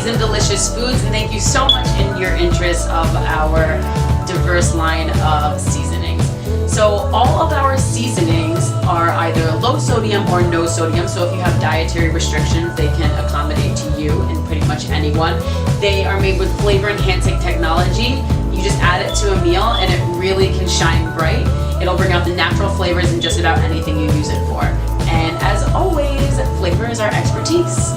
seasoned delicious foods, and thank you so much in your interest of our diverse line of seasonings. So all of our seasonings are either low sodium or no sodium, so if you have dietary restrictions, they can accommodate to you and pretty much anyone. They are made with flavor enhancing technology. You just add it to a meal and it really can shine bright. It'll bring out the natural flavors in just about anything you use it for. And as always, flavor is our expertise.